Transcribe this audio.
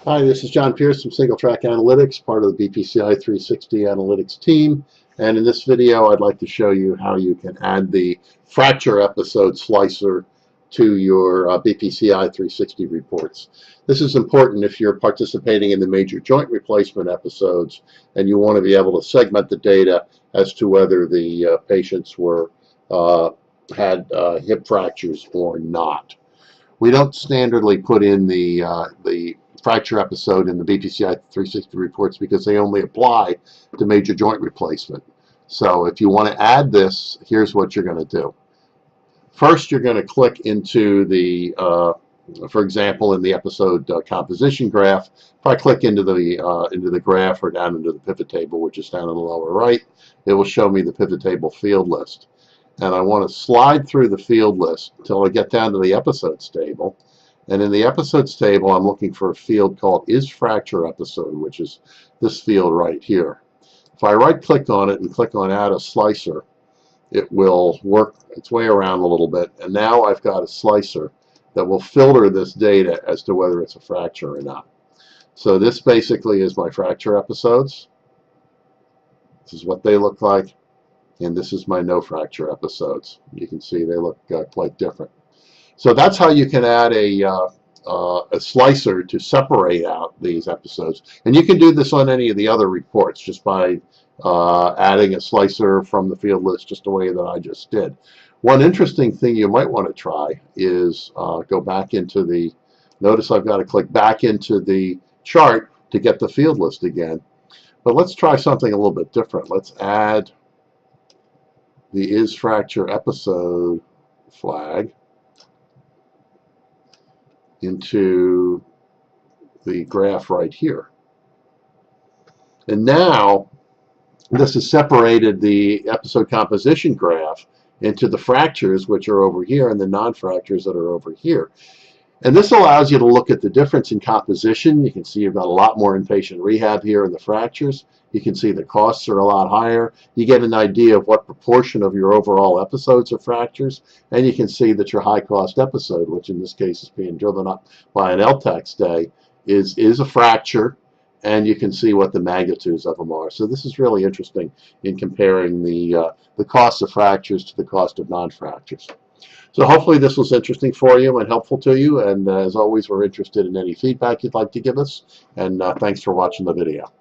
Hi, this is John Pierce from Single Track Analytics, part of the BPCI 360 Analytics team. And in this video, I'd like to show you how you can add the fracture episode slicer to your BPCI 360 reports. This is important if you're participating in the major joint replacement episodes and you want to be able to segment the data as to whether the patients had hip fractures or not. We don't standardly put in the fracture episode in the BPCI 360 reports because they only apply to major joint replacement. So if you want to add this, here's what you're going to do. First, you're going to click into the, for example, in the episode composition graph. If I click into the graph or down into the pivot table, which is down in the lower right, it will show me the pivot table field list. And I want to slide through the field list until I get down to the episodes table. And in the episodes table, I'm looking for a field called Is Fracture Episode, which is this field right here. If I right-click on it and click on Add a Slicer, it will work its way around a little bit. And now I've got a slicer that will filter this data as to whether it's a fracture or not. So this basically is my fracture episodes. This is what they look like. And this is my no fracture episodes. You can see they look quite different. So that's how you can add a slicer to separate out these episodes. And you can do this on any of the other reports just by adding a slicer from the field list just the way that I just did. One interesting thing you might want to try is go back into the, notice I've got to click back into the chart to get the field list again. But let's try something a little bit different. Let's add the Is Fracture Episode flag into the graph right here. And now this has separated the episode composition graph into the fractures, which are over here, and the non-fractures that are over here. And this allows you to look at the difference in composition. You can see you've got a lot more inpatient rehab here in the fractures. You can see the costs are a lot higher. You get an idea of what proportion of your overall episodes are fractures. And you can see that your high-cost episode, which in this case is being driven up by an LTAC stay, is a fracture. And you can see what the magnitudes of them are. So this is really interesting in comparing the cost of fractures to the cost of non-fractures. So hopefully this was interesting for you and helpful to you. And as always, we're interested in any feedback you'd like to give us. And thanks for watching the video.